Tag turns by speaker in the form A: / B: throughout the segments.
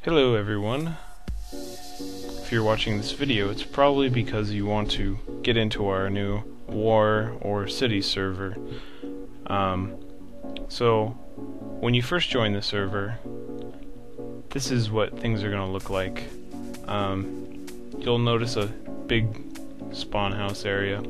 A: Hello everyone. If you're watching this video, it's probably because you want to get into our new war or city server. So when you first join the server, this is what things are going to look like. You'll notice a big spawn house area.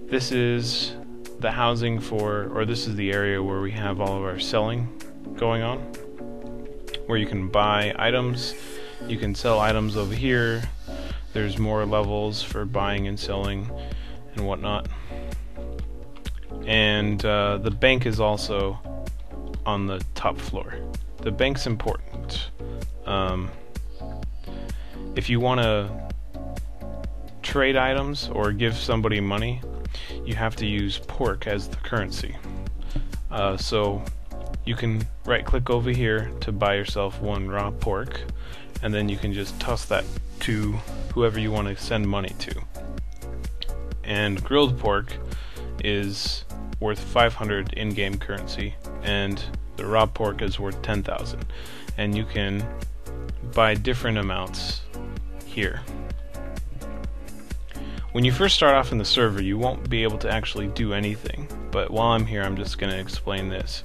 A: This is the housing or this is the area where we have all of our selling going on, where you can buy items, you can sell items over here. There's more levels for buying and selling and whatnot. And the bank is also on the top floor. The bank's important. If you want to trade items or give somebody money, you have to use pork as the currency. So you can right click over here to buy yourself one raw pork, and then you can just toss that to whoever you want to send money to. And grilled pork is worth 500 in-game currency, and the raw pork is worth 10,000, and you can buy different amounts here. When you first start off in the server, you won't be able to actually do anything, but while I'm here, I'm just going to explain this.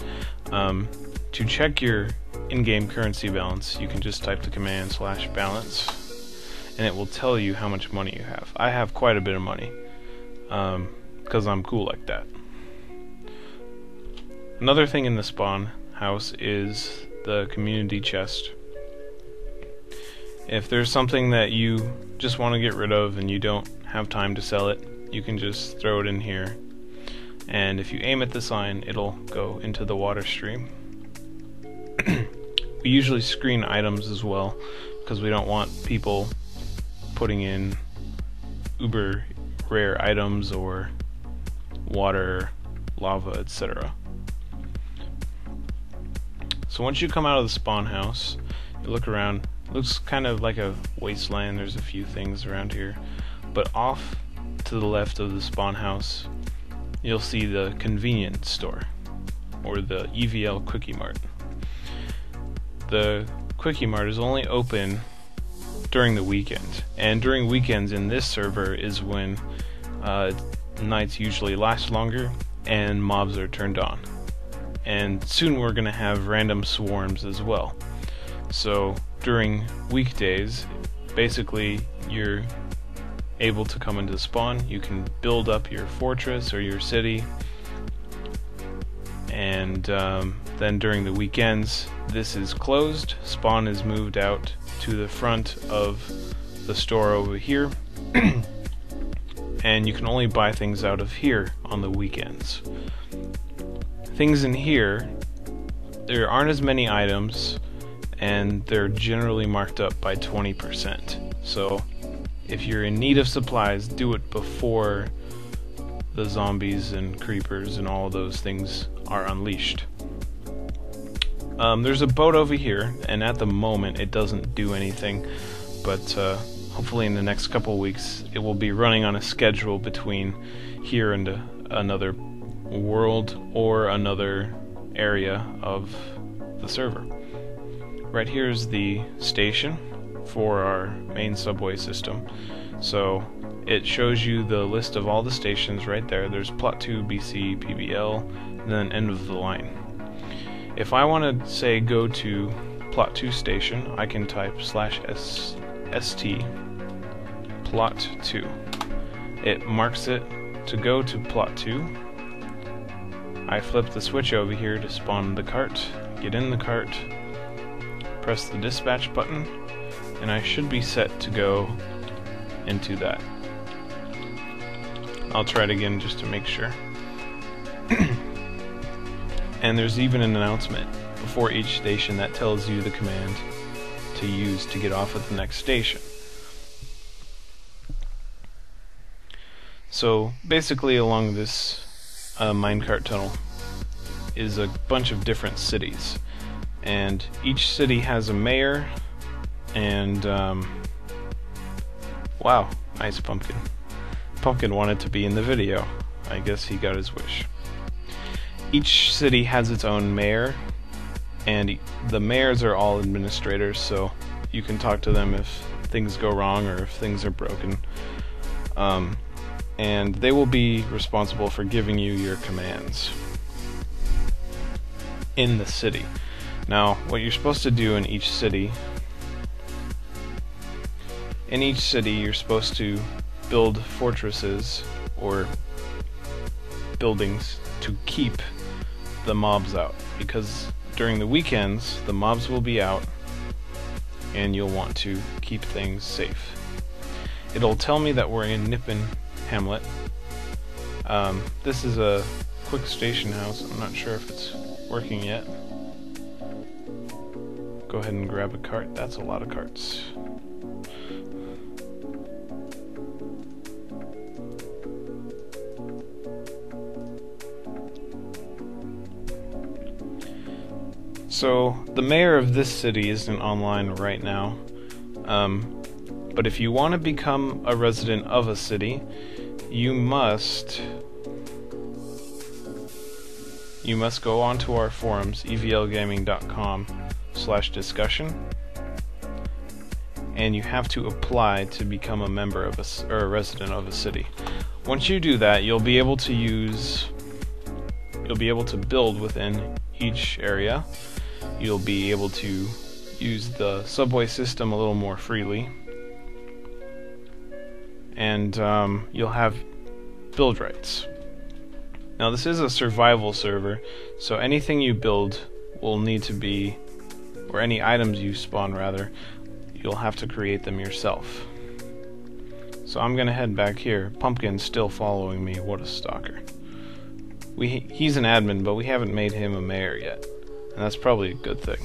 A: To check your in-game currency balance, you can just type the command /balance, and it will tell you how much money you have. I have quite a bit of money, because I'm cool like that. Another thing in the spawn house is the community chest. If there's something that you just want to get rid of and you don't have time to sell it, you can just throw it in here, and if you aim at the sign, it'll go into the water stream. We usually screen items as well, because we don't want people putting in uber rare items or water, lava, etc. So once you come out of the spawn house, you look around. It looks kind of like a wasteland. There's a few things around here, but off to the left of the spawn house, you'll see the convenience store, or the EVL Quickie Mart. The Quickie Mart is only open during the weekend, and during weekends in this server is when nights usually last longer and mobs are turned on. And soon we're going to have random swarms as well. So during weekdays, basically you're able to come into spawn, you can build up your fortress or your city, and then during the weekends this is closed. Spawn is moved out to the front of the store over here, and you can only buy things out of here on the weekends. Things in here, there aren't as many items, and they're generally marked up by 20%. So if you're in need of supplies, do it before the zombies and creepers and all those things are unleashed. There's a boat over here, and at the moment it doesn't do anything, but hopefully in the next couple weeks it will be running on a schedule between here and another world or another area of the server. Right here is the station for our main subway system. So it shows you the list of all the stations right there. There's plot 2, BC, PBL, and then end of the line. If I want to say go to plot 2 station, I can type /st plot 2. It marks it to go to plot 2. I flip the switch over here to spawn the cart, get in the cart, press the dispatch button, and I should be set to go into that. I'll try it again just to make sure. And there's even an announcement before each station that tells you the command to use to get off at the next station. So basically along this minecart tunnel is a bunch of different cities, and each city has a mayor, and wow, nice pumpkin. Pumpkin wanted to be in the video. I guess he got his wish. Each city has its own mayor, and the mayors are all administrators, so you can talk to them if things go wrong or if things are broken. And they will be responsible for giving you your commands in the city. Now, what you're supposed to do in each city, you're supposed to build fortresses or buildings to keep the mobs out, because during the weekends the mobs will be out and you'll want to keep things safe. It'll tell me that we're in Nippon Hamlet. This is a quick station house. I'm not sure if it's working yet. Go ahead and grab a cart. That's a lot of carts. So the mayor of this city isn't online right now, but if you want to become a resident of a city, you must go onto our forums, evlgaming.com/discussion, and you have to apply to become a member of a resident of a city. Once you do that, you'll be able to build within each area. You'll be able to use the subway system a little more freely, and you'll have build rights. Now, this is a survival server, so anything you build will need to be, or any items you spawn rather, you'll have to create them yourself. So I'm gonna head back here. Pumpkin's still following me. What a stalker. He's an admin, but we haven't made him a mayor yet, and that's probably a good thing.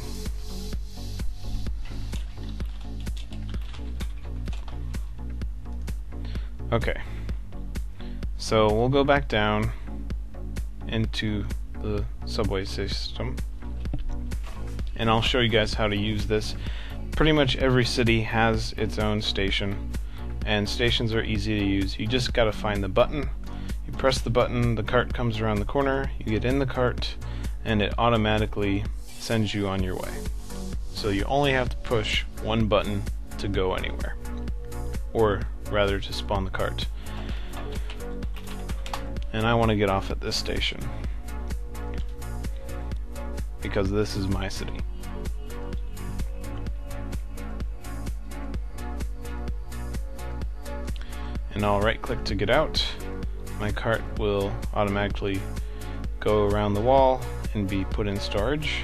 A: Okay, so we'll go back down into the subway system, and I'll show you guys how to use this. Pretty much every city has its own station, and stations are easy to use. You just gotta find the button, you press the button, the cart comes around the corner, you get in the cart, and it automatically sends you on your way. So you only have to push one button to go anywhere, or rather to spawn the cart. And I want to get off at this station because this is my city. And I'll right click to get out. My cart will automatically go around the wall and be put in storage.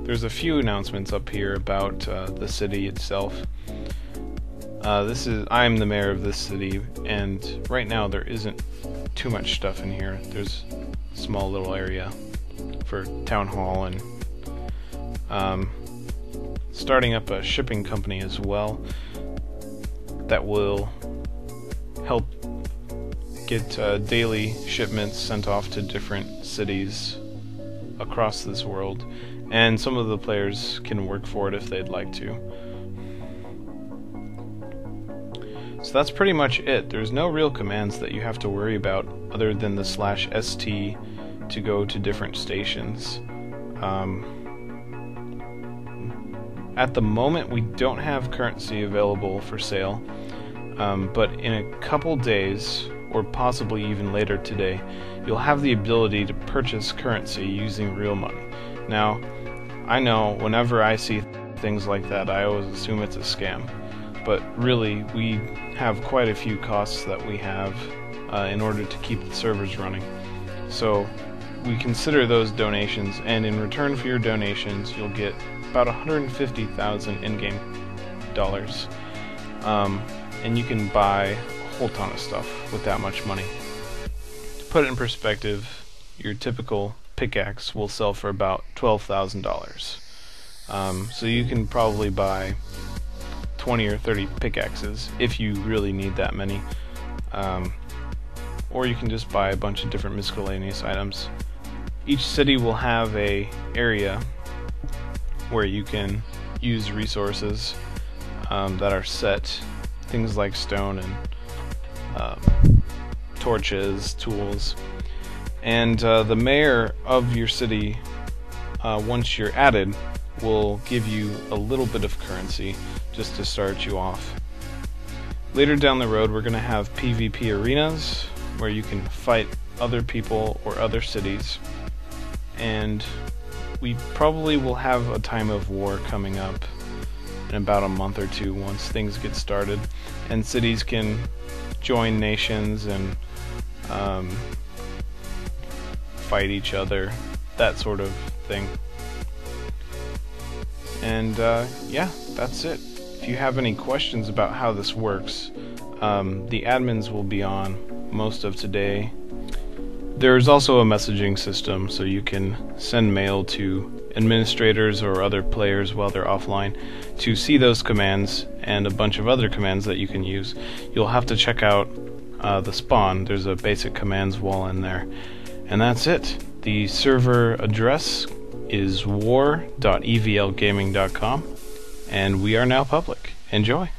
A: There's a few announcements up here about the city itself. I'm the mayor of this city, and right now there isn't too much stuff in here. There's a small little area for town hall and starting up a shipping company as well that will help get daily shipments sent off to different cities across this world. And some of the players can work for it if they'd like to. So that's pretty much it. There's no real commands that you have to worry about other than the /st to go to different stations. At the moment we don't have currency available for sale, but in a couple days, or possibly even later today, you'll have the ability to purchase currency using real money. Now, I know whenever I see things like that, I always assume it's a scam, but really we have quite a few costs that we have in order to keep the servers running. So we consider those donations, and in return for your donations you'll get about 150,000 in-game dollars, and you can buy a whole ton of stuff with that much money. To put it in perspective, your typical pickaxe will sell for about $12,000. So you can probably buy 20 or 30 pickaxes if you really need that many. Or you can just buy a bunch of different miscellaneous items. Each city will have a area where you can use resources that are set, things like stone and torches, tools, and the mayor of your city, once you're added, will give you a little bit of currency just to start you off. Later down the road, we're going to have PvP arenas where you can fight other people or other cities, and we probably will have a time of war coming up in about a month or two once things get started, and cities can join nations and fight each other, that sort of thing. And yeah, that's it. If you have any questions about how this works, the admins will be on most of today. There's also a messaging system, so you can send mail to administrators or other players while they're offline to see those commands and a bunch of other commands that you can use. You'll have to check out the spawn. There's a basic commands wall in there. And that's it. The server address is war.evlgaming.com, and we are now public. Enjoy!